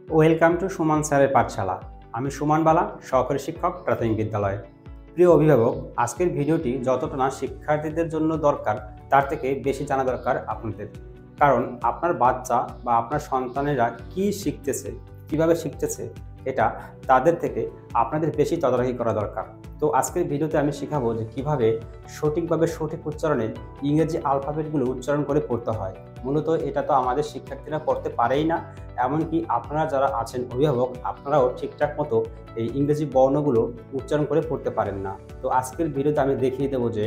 Welcome to Suman স্যারের পাঠশালা। আমি সুমন বালা, সহকারী শিক্ষক, প্রাথমিক বিদ্যালয়। প্রিয় অভিভাবক, আজকের ভিডিওটি যতটা না শিক্ষার্থীদের জন্য দরকার তার থেকে বেশি জানা দরকার আপনাদের। কারণ আপনার বাচ্চা বা আপনার সন্তানেরা কি শিখতেছে, কিভাবে শিখতেছে, এটা তাদের থেকে আপনাদের বেশি তদারকি করা দরকার। তো আজকের ভিডিওতে আমি শেখাবো যে কিভাবে সঠিকভাবে সঠিক উচ্চারণে ইংরেজি আলফাবেটগুলো উচ্চারণ করে পড়তে হয়। মূলত এটা তো আমাদের শিক্ষার্থীরা পড়তে পারেই না, এমনকি আপনারা যারা আছেন অভিভাবক, আপনারাও ঠিকঠাক মতো এই ইংরেজি বর্ণগুলো উচ্চারণ করে পড়তে পারেন না। তো আজকের ভিডিওতে আমি দেখিয়ে দেবো যে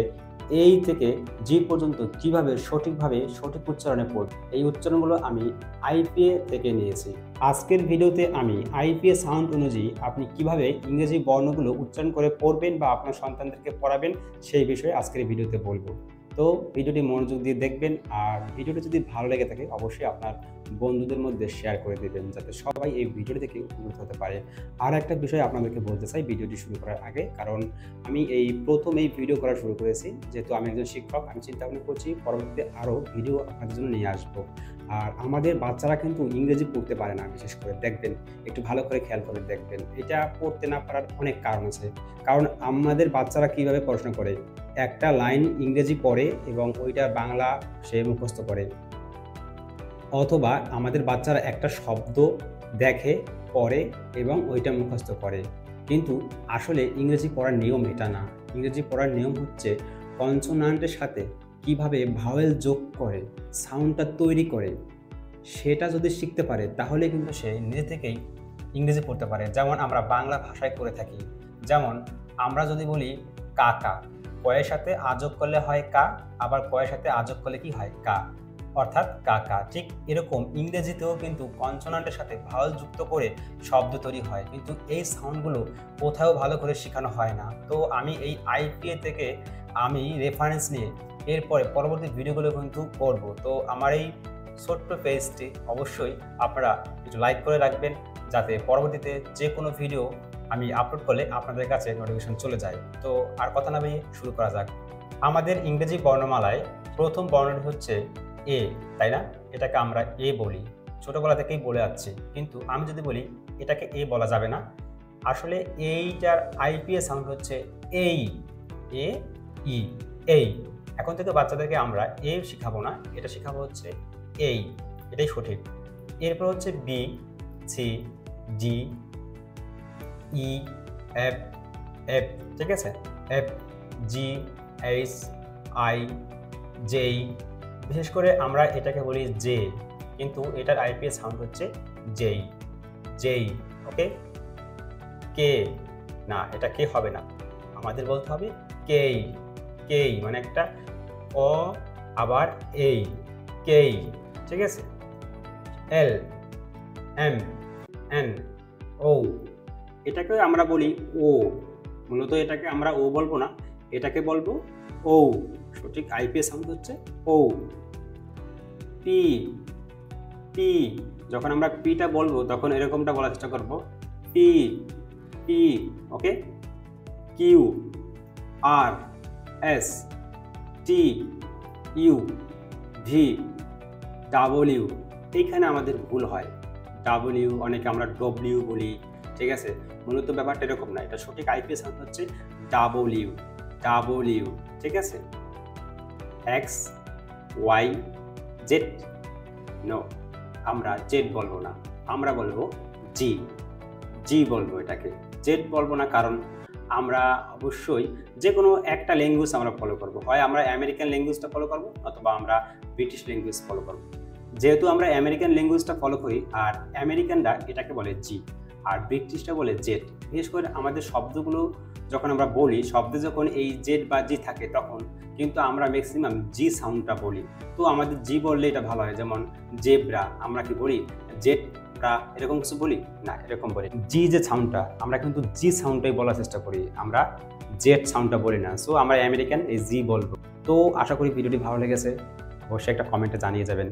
এই থেকে জি পর্যন্ত কিভাবে সঠিকভাবে সঠিক উচ্চারণে পড়ব। এই উচ্চারণগুলো আমি আইপিএ থেকে নিয়েছি। আজকের ভিডিওতে আমি আইপিএ সাউন্ড অনুযায়ী আপনি কিভাবে ইংরেজি বর্ণগুলো উচ্চারণ করে পড়বেন বা আপনার সন্তানদেরকে পড়াবেন সেই বিষয়ে আজকের ভিডিওতে বলবো। তো ভিডিওটি মনোযোগ দিয়ে দেখবেন, আর ভিডিওটি যদি ভালো লেগে থাকে অবশ্যই আপনার বন্ধুদের মধ্যে শেয়ার করে দেবেন যাতে সবাই এই ভিডিওটি থেকে উপকৃত হতে পারে। আর একটা বিষয় আপনাদেরকে বলতে চাই ভিডিওটি শুরু করার আগে, কারণ আমি প্রথম এই ভিডিও করা শুরু করেছি, যেহেতু আমি একজন শিক্ষক, আমি চিন্তা ভাবনা করছি পরবর্তীতে আরও ভিডিও আপনাদের জন্য নিয়ে আসবো। আর আমাদের বাচ্চারা কিন্তু ইংরেজি পড়তে পারে না, বিশেষ করে দেখবেন, একটু ভালো করে খেয়াল করে দেখবেন, এটা পড়তে না পারার অনেক কারণ আছে। কারণ আমাদের বাচ্চারা কিভাবে পড়াশোনা করে, একটা লাইন ইংরেজি পড়ে এবং ওইটা বাংলা সে মুখস্থ করে, অথবা আমাদের বাচ্চারা একটা শব্দ দেখে, পড়ে এবং ওইটা মুখস্থ করে। কিন্তু আসলে ইংরেজি পড়ার নিয়ম এটা না। ইংরেজি পড়ার নিয়ম হচ্ছে কনসোনান্টের সাথে কিভাবে ভাওয়েল যোগ করে সাউন্ডটা তৈরি করে, সেটা যদি শিখতে পারে তাহলে কিন্তু সে নিজে থেকেই ইংরেজি পড়তে পারে। যেমন আমরা বাংলা ভাষায় করে থাকি, যেমন আমরা যদি বলি কাকা, কয়ের সাথে আযোগ করলে হয় কা, আবার কয়ের সাথে আযোগ করলে কি হয় কা, অর্থাৎ কাকা। ঠিক এরকম ইংরেজিতেও কিন্তু কনসোনান্টের সাথে ভাওয়েল যুক্ত করে শব্দ তৈরি হয়, কিন্তু এই সাউন্ডগুলো কোথাও ভালো করে শেখানো হয় না। তো আমি এই আইপিএ থেকে আমি রেফারেন্স নিয়ে এরপরে পরবর্তী ভিডিওগুলো কিন্তু করব। তো আমার এই ছোট্ট পেজটি অবশ্যই আপনারা একটু লাইক করে রাখবেন, যাতে পরবর্তীতে যে কোনো ভিডিও আমি আপলোড করলে আপনাদের কাছে নোটিফিকেশন চলে যায়। তো আর কথা না বাড়িয়ে শুরু করা যাক। আমাদের ইংরেজি বর্ণমালায় প্রথম বর্ণটি হচ্ছে এ, তাই না? এটাকে আমরা এ বলি, ছোটবেলা থেকেই বলে আসছি। কিন্তু আমি যদি বলি এটাকে এ বলা যাবে না, আসলে এইটার আইপিএ সাউন্ড হচ্ছে এই, এ ই, এই। এখন থেকে বাচ্চাদেরকে আমরা এ শেখাবো না, এটা শেখাবো হচ্ছে এই, এটাই সঠিক। এরপর হচ্ছে বি, সি, ডি, ই, এফ, এফ, ঠিক আছে, এফ, জি, এইচ, আই, জেই। বিশেষ করে আমরা এটাকে বলি জে, কিন্তু এটার আইপিএস সাউন্ড হচ্ছে জেই, জেই। ওকে, কে না, এটা কে হবে না, আমাদের বলতে হবে কেই, কেই মানে একটা অ আবার এই, কেই, ঠিক আছে। এল, এম, এন, ও, এটাকে আমরা বলি ও। মূলত এটাকে আমরা ও বলবো না, এটাকে বলবো ও। সঠিক আইপিএস সাউন্ড হচ্ছে ও। পি, পি, যখন আমরা পিটা বলবো তখন এরকমটা বলার চেষ্টা করবো, P, P. Okay, Q, R, S, T, U, V, W. এইখানে আমাদের ভুল হয়, ডাব্লিউ, অনেকে আমরা ডব্লিউ বলি, ঠিক আছে। মূলত ব্যাপারটা এরকম না, এটা সঠিক আইপিএস সাউন্ড হচ্ছে ডাব্লিউ, ডাব্লিউ, ঠিক আছে। এক্স, ওয়াই, জেড, নো, আমরা জেড বলবো না, আমরা বলবো জি, জি বলবো, এটাকে জেড বলবো না। কারণ আমরা অবশ্যই যে কোনো একটা ল্যাঙ্গুয়েজ আমরা ফলো করব, হয় আমরা আমেরিকান ল্যাঙ্গুয়েজটা ফলো করব অথবা আমরা ব্রিটিশ ল্যাঙ্গুয়েজ ফলো করব। যেহেতু আমরা আমেরিকান ল্যাঙ্গুয়েজটা ফলো করি, আর আমেরিকানরা এটাকে বলে জি আর ব্রিটিশটা বলে জেড। বিশেষ করে আমাদের শব্দগুলো যখন আমরা বলি, শব্দে যখন এই জেড বা জি থাকে তখন কিন্তু আমরা ম্যাক্সিমাম জি সাউন্ডটা বলি। তো আমাদের জি বললে এটা ভালো হয়, যেমন জেব্রা, আমরা কি বলি জেড, এরকম কিছু বলি না, এরকম বলি জি, যে সাউন্ডটা আমরা কিন্তু জি সাউন্ডটাই বলার চেষ্টা করি, আমরা জেড সাউন্ডটা বলি না। সো আমরা আমেরিকান এই জি বলবো। তো আশা করি ভিডিওটি ভালো লেগেছে, অবশ্যই একটা কমেন্টে জানিয়ে যাবেন।